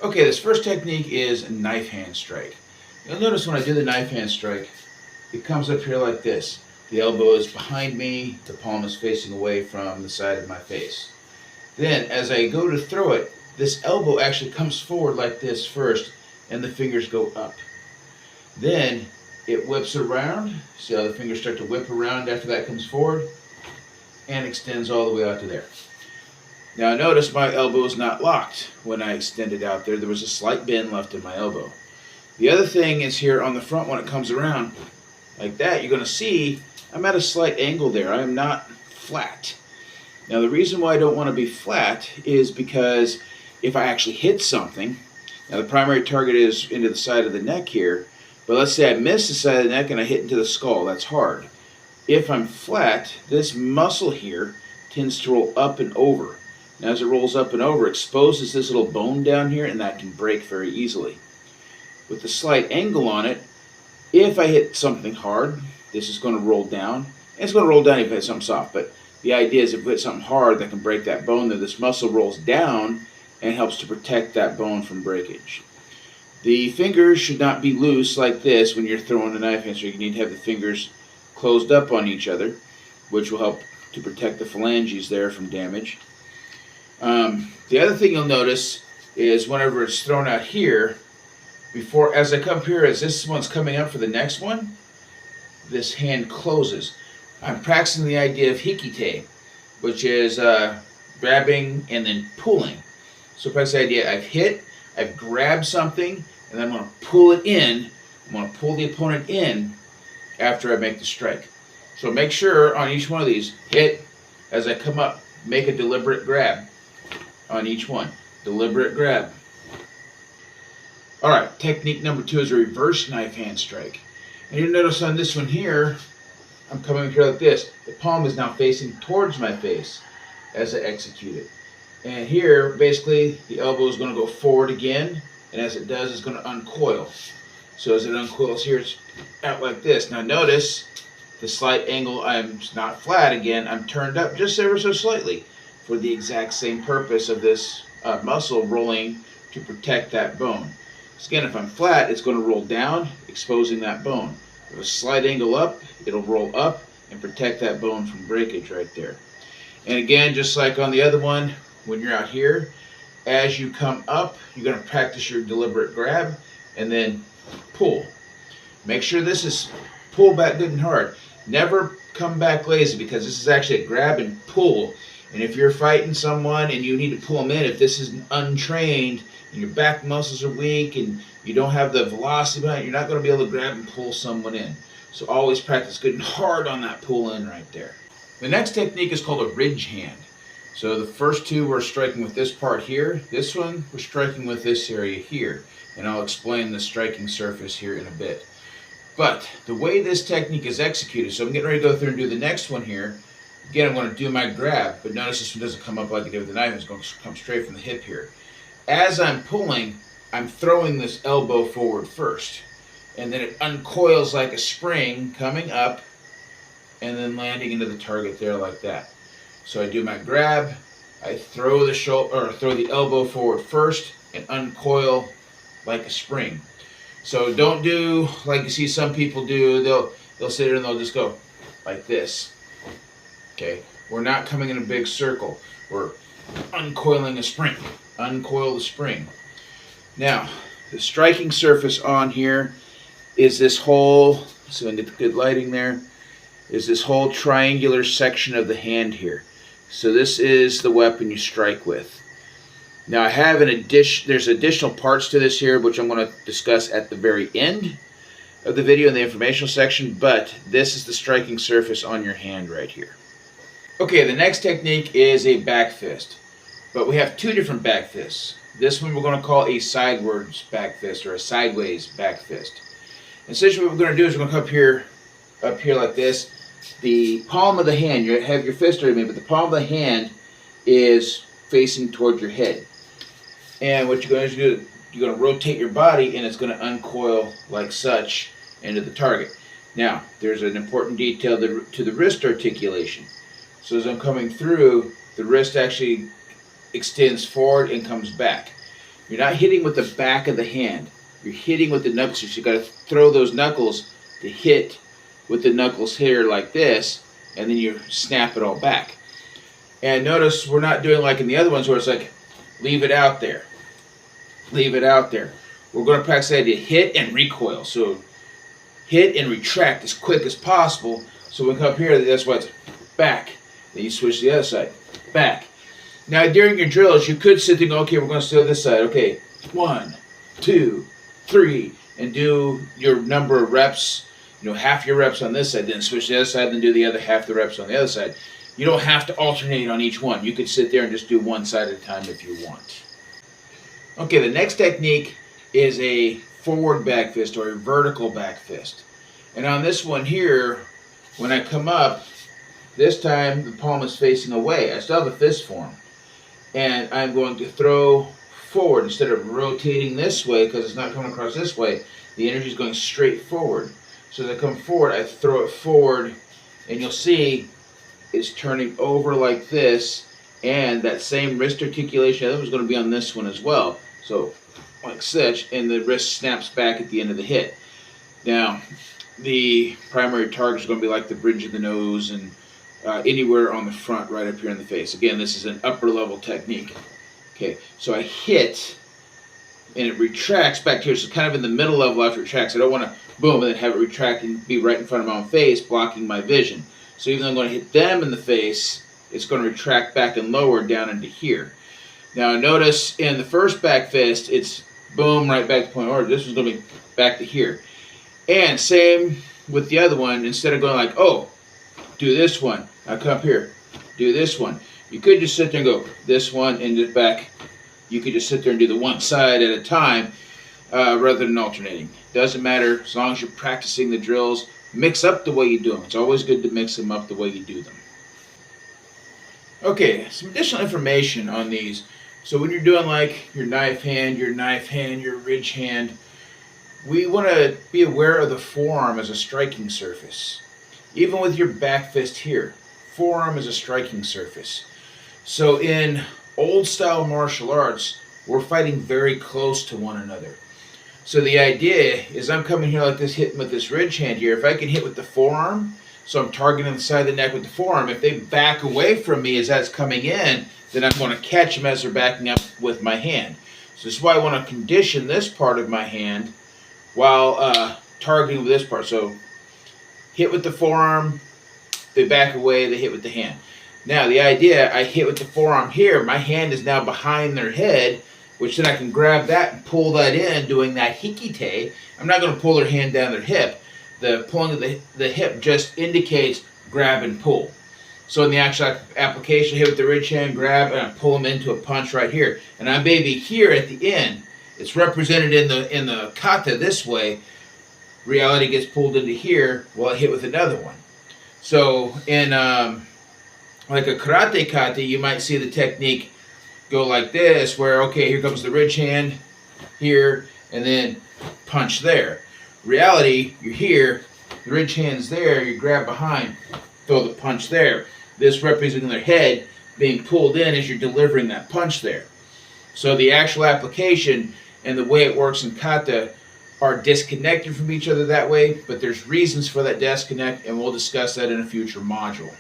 Okay, this first technique is knife hand strike. You'll notice when I do the knife hand strike, it comes up here like this. The elbow is behind me, the palm is facing away from the side of my face. Then, as I go to throw it, this elbow actually comes forward like this first, and the fingers go up. Then, it whips around. See how the fingers start to whip around after that comes forward, and extends all the way out to there. Now notice my elbow is not locked when I extended out there. There was a slight bend left in my elbow. The other thing is here on the front when it comes around like that, you're going to see I'm at a slight angle there. I am not flat. Now the reason why I don't want to be flat is because if I actually hit something, now the primary target is into the side of the neck here, but let's say I miss the side of the neck and I hit into the skull. That's hard. If I'm flat, this muscle here tends to roll up and over. Now as it rolls up and over, it exposes this little bone down here, and that can break very easily. With the slight angle on it, if I hit something hard, this is going to roll down. And it's going to roll down if I hit something soft, but the idea is if I hit something hard that can break that bone, then this muscle rolls down and helps to protect that bone from breakage. The fingers should not be loose like this when you're throwing a knife hand strike. You need to have the fingers closed up on each other, which will help to protect the phalanges there from damage. The other thing you'll notice is whenever it's thrown out here, as I come here, as this one's coming up for the next one, this hand closes. I'm practicing the idea of hikite, which is grabbing and then pulling. So practice the idea, I've grabbed something, and then I'm going to pull it in. I'm going to pull the opponent in after I make the strike. So make sure on each one of these, hit, as I come up, make a deliberate grab on each one. Deliberate grab. Alright, technique number 2 is a reverse knife hand strike. And you notice on this one here, I'm coming here like this. The palm is now facing towards my face as I execute it. And here, basically, the elbow is going to go forward again, and as it does, it's going to uncoil. So as it uncoils here, it's out like this. Now notice the slight angle, I'm not flat again, I'm turned up just ever so slightly for the exact same purpose of this muscle rolling to protect that bone. So again, if I'm flat, it's going to roll down, exposing that bone. With a slight angle up, it'll roll up and protect that bone from breakage right there. And again, just like on the other one, when you're out here, as you come up, you're going to practice your deliberate grab and then pull. Make sure this is pull back good and hard. Never come back lazy, because this is actually a grab and pull. And if you're fighting someone and you need to pull them in, if this is untrained and your back muscles are weak and you don't have the velocity behind it, you're not going to be able to grab and pull someone in. So always practice good and hard on that pull in right there. The next technique is called a ridge hand. So the first two we're striking with this part here. This one we're striking with this area here. And I'll explain the striking surface here in a bit. But the way this technique is executed, so I'm getting ready to go through and do the next one here. Again, I'm going to do my grab, but notice this one doesn't come up like I did with the knife. It's going to come straight from the hip here. As I'm pulling, I'm throwing this elbow forward first. And then it uncoils like a spring, coming up, and then landing into the target there like that. So I do my grab, I throw the elbow forward first, and uncoil like a spring. So don't do like you see some people do. They'll sit there and they'll just go like this. Okay, we're not coming in a big circle. We're uncoiling a spring. Uncoil the spring. Now, the striking surface on here is this whole, so I can get the good lighting there, is this whole triangular section of the hand here. So this is the weapon you strike with. Now I have there's additional parts to this here, which I'm going to discuss at the very end of the video in the informational section, but this is the striking surface on your hand right here. Okay, the next technique is a back fist. But we have two different back fists. This one we're going to call a sideways back fist, or a sideways back fist. Essentially what we're going to do is we're going to come up here like this. The palm of the hand, you have your fist already made, but the palm of the hand is facing toward your head. And what you're going to do, you're going to rotate your body, and it's going to uncoil like such into the target. Now, there's an important detail to the wrist articulation. So as I'm coming through, the wrist actually extends forward and comes back. You're not hitting with the back of the hand. You're hitting with the knuckles. So you got to throw those knuckles to hit with the knuckles here like this, and then you snap it all back. And notice we're not doing like in the other ones where it's like, leave it out there. Leave it out there. We're going to practice the idea, hit and recoil. So hit and retract as quick as possible. So when we come up here, that's why it's back. Then you switch to the other side, back. Now during your drills, you could sit there and go, okay, we're going to stay on this side. Okay, 1, 2, 3, and do your number of reps. You know, half your reps on this side, then switch to the other side, then do the other half the reps on the other side. You don't have to alternate on each one. You could sit there and just do one side at a time if you want. Okay, the next technique is a forward back fist or a vertical back fist. And on this one here, when I come up, this time the palm is facing away. I still have a fist form. And I'm going to throw forward instead of rotating this way because it's not coming across this way. The energy is going straight forward. So as I come forward, I throw it forward, and you'll see it's turning over like this, and that same wrist articulation that was going to be on this one as well. So like such, and the wrist snaps back at the end of the hit. Now, the primary target is going to be like the bridge of the nose and anywhere on the front right up here in the face. Again, this is an upper level technique. Okay, so I hit, and it retracts back here. So kind of in the middle level after it retracts. I don't want to boom and then have it retract and be right in front of my own face, blocking my vision. So even though I'm going to hit them in the face, it's going to retract back and lower down into here. Now notice in the first back fist, it's boom, right back to point of order. This one's going to be back to here. And same with the other one. Instead of going like, oh, do this one, now come up here, do this one. You could just sit there and go this one and just back. You could just sit there and do the one side at a time rather than alternating. Doesn't matter as long as you're practicing the drills. Mix up the way you do them. It's always good to mix them up the way you do them. Okay, some additional information on these. So when you're doing like your knife hand, your ridge hand, we want to be aware of the forearm as a striking surface. Even with your back fist here, forearm is a striking surface. So in old style martial arts, we're fighting very close to one another. So the idea is I'm coming here like this, hitting with this ridge hand here. If I can hit with the forearm, so I'm targeting the side of the neck with the forearm. If they back away from me as that's coming in, then I'm going to catch them as they're backing up with my hand. So this is why I want to condition this part of my hand while targeting with this part. So hit with the forearm, they back away, they hit with the hand. Now the idea, I hit with the forearm here, my hand is now behind their head, which then I can grab that and pull that in, doing that hikite. I'm not going to pull their hand down their hip. The pulling of the hip just indicates grab and pull. So in the actual application, hit with the ridge hand, grab, and I pull them into a punch right here. And I'm maybe here at the end. It's represented in the kata this way. Reality gets pulled into here while I hit with another one. So in like a karate kata, you might see the technique go like this, where, okay, here comes the ridge hand here, and then punch there. Reality, you're here, the ridge hand's there, you grab behind, throw the punch there. This representing their head being pulled in as you're delivering that punch there. So the actual application and the way it works in kata are disconnected from each other that way, but there's reasons for that disconnect, and we'll discuss that in a future module.